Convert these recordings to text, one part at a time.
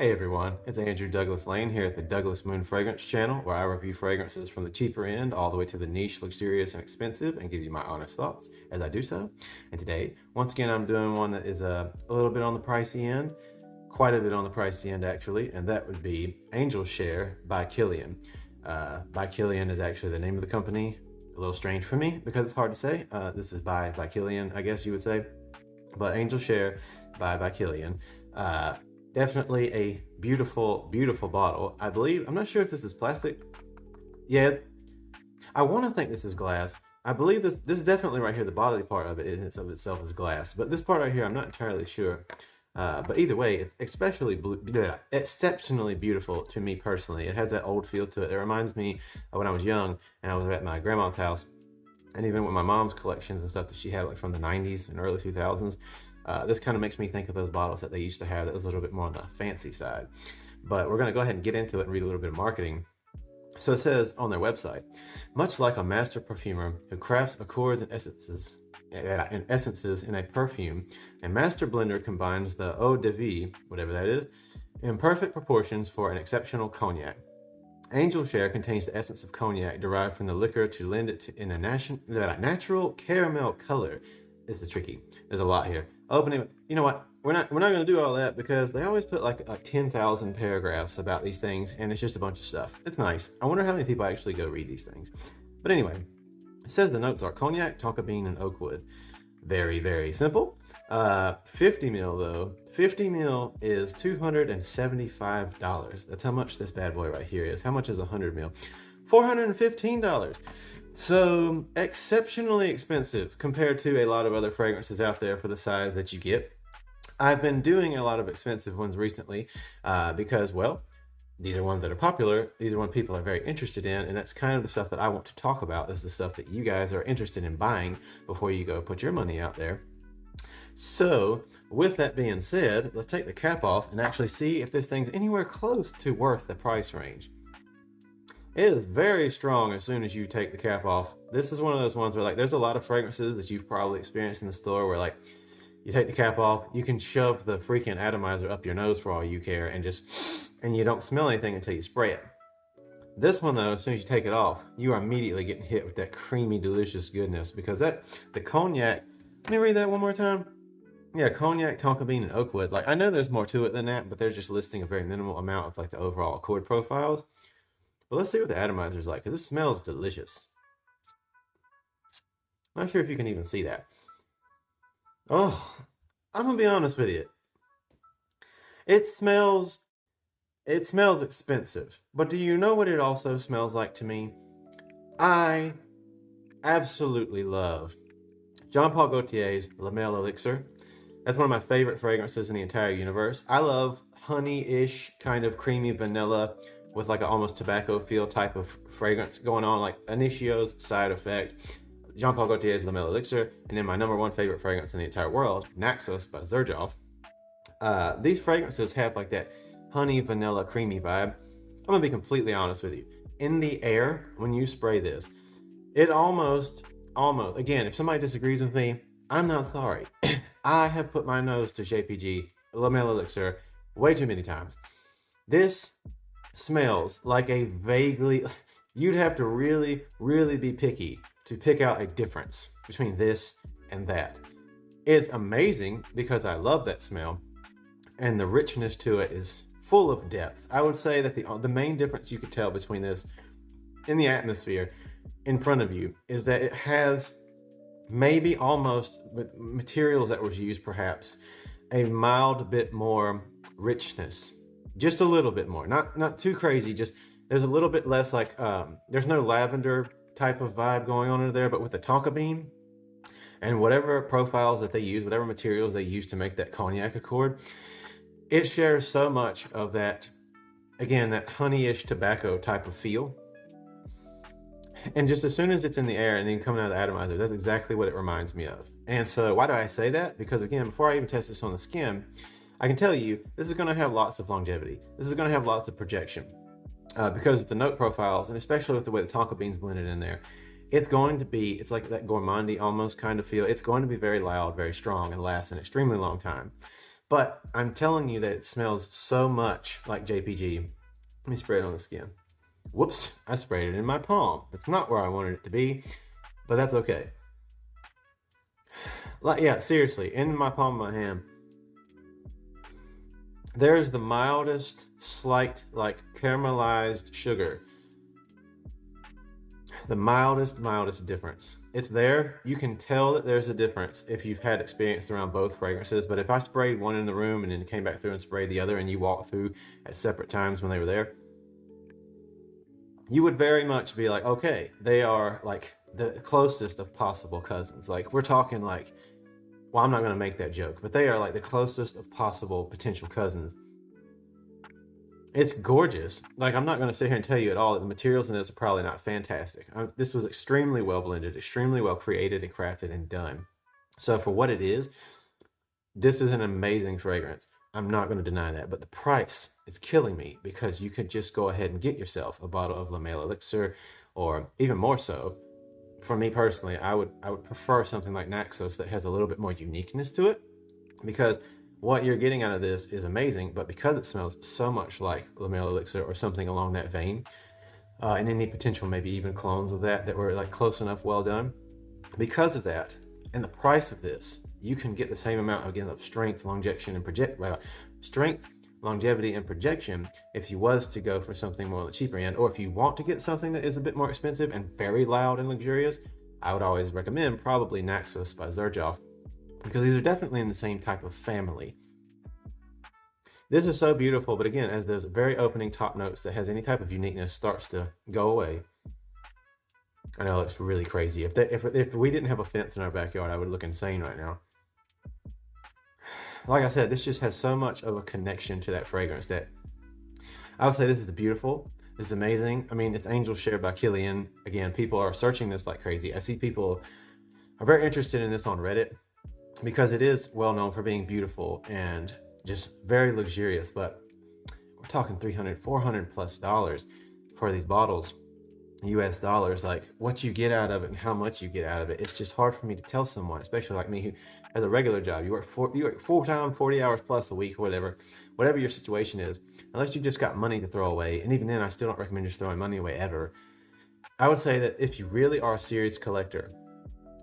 Hey everyone, it's Andrew Douglas Lane here at the Douglas Moon Fragrance channel, where I review fragrances from the cheaper end all the way to the niche, luxurious, and expensive, and give you my honest thoughts as I do so. And today, once again, I'm doing one that is a little bit on the pricey end, quite a bit on the pricey end actually, and that would be Angel Share by Killian. By Killian is actually the name of the company. A little strange for me because it's hard to say. This is by Killian, I guess you would say. But Angel Share by Killian. Definitely a beautiful, beautiful bottle. I believe, I'm not sure if this is plastic. Yeah, I want to think this is glass. I believe this is definitely right here. The body part of it in itself is glass, but this part right here, I'm not entirely sure. But either way, it's exceptionally beautiful to me personally. It has that old feel to it. It reminds me of when I was young and I was at my grandma's house, and even with my mom's collections and stuff that she had like from the 90s and early 2000s. This kind of makes me think of those bottles that they used to have that was a little bit more on the fancy side. But we're going to go ahead and get into it and read a little bit of marketing. So it says on their website, much like a master perfumer who crafts accords and essences in a perfume, a master blender combines the eau de vie, whatever that is, in perfect proportions for an exceptional cognac. Angel Share contains the essence of cognac derived from the liquor to lend it in a natural caramel color. This is tricky. There's a lot here. Opening, you know what? We're not going to do all that because they always put like 10,000 paragraphs about these things, and it's just a bunch of stuff. It's nice. I wonder how many people actually go read these things. But anyway, it says the notes are cognac, tonka bean, and oak wood. Very, very simple. 50 mil though. 50 mil is $275. That's how much this bad boy right here is. How much is 100 mil? $415. So exceptionally expensive compared to a lot of other fragrances out there for the size that you get. I've been doing a lot of expensive ones recently because, well, these are ones that are popular. These are ones people are very interested in, and that's kind of the stuff that I want to talk about, is the stuff that you guys are interested in buying before you go put your money out there. So with that being said, let's take the cap off and actually see if this thing's anywhere close to worth the price range. It is very strong as soon as you take the cap off. This is one of those ones where, like, there's a lot of fragrances that you've probably experienced in the store where, like, you take the cap off, you can shove the freaking atomizer up your nose for all you care and you don't smell anything until you spray it. This one though, as soon as you take it off, you are immediately getting hit with that creamy, delicious goodness, because the cognac, let me read that one more time. Yeah, cognac, tonka bean, and oak wood. Like, I know there's more to it than that, but they're just listing a very minimal amount of like the overall accord profiles. But let's see what the atomizer is like, because this smells delicious. Not sure if you can even see that. Oh, I'm gonna be honest with you. It smells expensive, but do you know what it also smells like to me? I absolutely love Jean Paul Gaultier's La Male Elixir. That's one of my favorite fragrances in the entire universe. I love honey-ish, kind of creamy vanilla with like an almost tobacco feel type of fragrance going on, like Initio's Side Effect, Jean Paul Gaultier's La Male Elixir, and then my #1 favorite fragrance in the entire world, Naxos by Xerjoff. These fragrances have like that honey, vanilla, creamy vibe. I'm gonna be completely honest with you. In the air, when you spray this, it almost, again, if somebody disagrees with me, I'm not sorry. I have put my nose to JPG, La Male Elixir, way too many times. This smells like a vaguely, you'd have to really, really be picky to pick out a difference between this and that. It's amazing because I love that smell, and the richness to it is full of depth. I would say that the main difference you could tell between this in the atmosphere in front of you is that it has maybe almost, with materials that was used perhaps, a mild bit more richness. Just a little bit more, not too crazy, just there's a little bit less like, there's no lavender type of vibe going on in there, but with the tonka bean and whatever profiles that they use, whatever materials they use to make that cognac accord, it shares so much of that, again, that honey-ish tobacco type of feel. And just as soon as it's in the air and then coming out of the atomizer, that's exactly what it reminds me of. And so why do I say that? Because again, before I even test this on the skin, I can tell you this is going to have lots of longevity. This is going to have lots of projection because of the note profiles, and especially with the way the tonka bean's blended in there, it's going to be, it's like that gourmandy almost kind of feel. It's going to be very loud, very strong, and last an extremely long time. But I'm telling you that it smells so much like JPG. Let me spray it on the skin. Whoops, I sprayed it in my palm. It's not where I wanted it to be, but that's okay. Like, yeah, seriously, in my palm of my hand, there's the mildest, slight, like caramelized sugar. The mildest difference. It's there. You can tell that there's a difference if you've had experience around both fragrances. But if I sprayed one in the room and then came back through and sprayed the other, and you walked through at separate times when they were there, you would very much be like, okay, they are like the closest of possible cousins. Like, we're talking like, well, I'm not going to make that joke, but they are like the closest of possible potential cousins. It's gorgeous. Like, I'm not going to sit here and tell you at all that the materials in this are probably not fantastic. This was extremely well blended, extremely well created and crafted and done. So for what it is, this is an amazing fragrance. I'm not going to deny that, but the price is killing me, because you could just go ahead and get yourself a bottle of La Male Elixir, or even more so, for me personally, I would prefer something like Naxos that has a little bit more uniqueness to it, because what you're getting out of this is amazing, but because it smells so much like La Male Elixir or something along that vein, and any potential maybe even clones of that were like close enough, well done, because of that and the price of this, you can get the same amount again of strength, longevity, and projection if you was to go for something more on the cheaper end. Or if you want to get something that is a bit more expensive and very loud and luxurious, I would always recommend probably Naxos by Xerjoff, because these are definitely in the same type of family. This is so beautiful, but again, as those very opening top notes that has any type of uniqueness starts to go away, I know it looks really crazy. If we didn't have a fence in our backyard, I would look insane right now. Like I said, this just has so much of a connection to that fragrance that I would say this is beautiful. This is amazing. I mean, it's Angel Share by Killian. Again, people are searching this like crazy. I see people are very interested in this on Reddit because it is well known for being beautiful and just very luxurious, but we're talking $300, $400 plus for these bottles, US dollars. Like, what you get out of it and how much you get out of it, it's just hard for me to tell someone, especially like me, who has a regular job. You work full-time, 40 hours plus a week, or whatever your situation is, unless you just got money to throw away. And even then, I still don't recommend just throwing money away ever. I would say that if you really are a serious collector,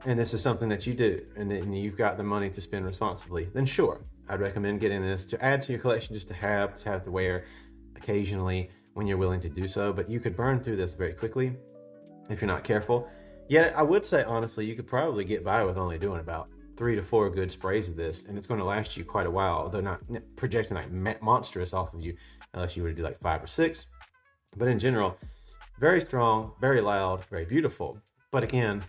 and this is something that you do, and you've got the money to spend responsibly, then sure, I'd recommend getting this to add to your collection, just to have to wear occasionally when you're willing to do so. But you could burn through this very quickly if you're not careful. Yet I would say, honestly, you could probably get by with only doing about 3 to 4 good sprays of this, and it's going to last you quite a while, although not projecting like monstrous off of you unless you were to do like 5 or 6. But in general, very strong, very loud, very beautiful. But again,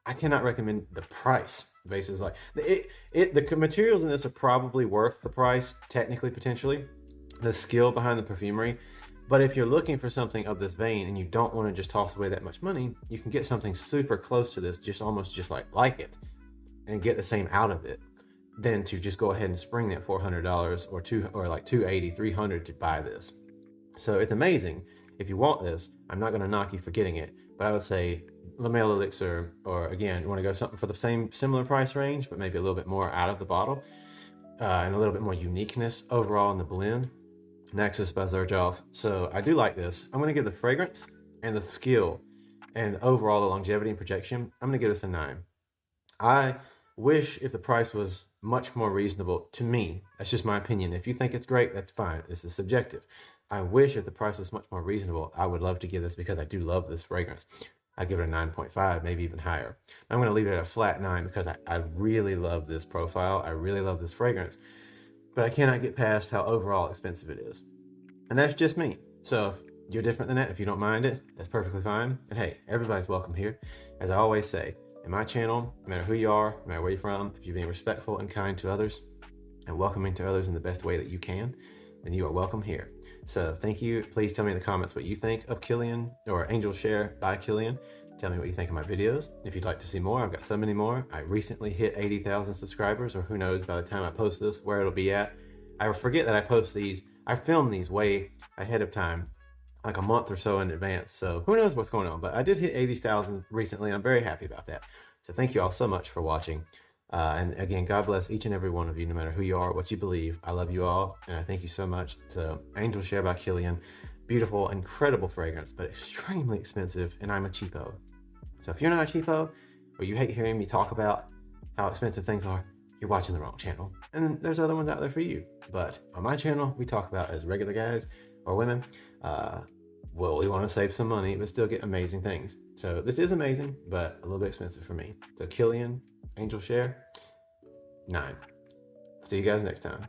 I cannot recommend the price. Basis like the materials in this are probably worth the price, technically, potentially, the skill behind the perfumery. But if you're looking for something of this vein and you don't want to just toss away that much money, you can get something super close to this, just almost just like it, and get the same out of it, than to just go ahead and spring that $400 or like $280, $300 to buy this. So it's amazing. If you want this, I'm not going to knock you for getting it, but I would say La Male Elixir, or again, you want to go something for the similar price range, but maybe a little bit more out of the bottle, and a little bit more uniqueness overall in the blend, Naxos by Xerjoff. So I do like this. I'm going to give the fragrance and the skill and overall the longevity and projection, I'm going to give this a 9. I wish if the price was much more reasonable to me. That's just my opinion. If you think it's great, that's fine. This is subjective. I wish if the price was much more reasonable. I would love to give this, because I do love this fragrance. I give it a 9.5, maybe even higher. I'm going to leave it at a flat 9 because I really love this profile. I really love this fragrance, but I cannot get past how overall expensive it is. And that's just me. So if you're different than that, if you don't mind it, that's perfectly fine. And hey, everybody's welcome here. As I always say, in my channel, no matter who you are, no matter where you're from, if you're being respectful and kind to others and welcoming to others in the best way that you can, then you are welcome here. So thank you. Please tell me in the comments what you think of Killian, or Angel Share by Killian. Tell me what you think of my videos. If you'd like to see more, I've got so many more. I recently hit 80,000 subscribers, or who knows by the time I post this where it'll be at. I forget that I film these way ahead of time, like a month or so in advance. So who knows what's going on, but I did hit 80,000 recently. I'm very happy about that. So thank you all so much for watching. And again, God bless each and every one of you, no matter who you are, what you believe. I love you all, and I thank you so much. So, Angel Share by Killian. Beautiful, incredible fragrance, but extremely expensive, and I'm a cheapo. So if you're not a cheapo, or you hate hearing me talk about how expensive things are, you're watching the wrong channel. And there's other ones out there for you. But on my channel, we talk about, as regular guys or women, well, we want to save some money, but still get amazing things. So this is amazing, but a little bit expensive for me. So Killian, Angel Share, 9. See you guys next time.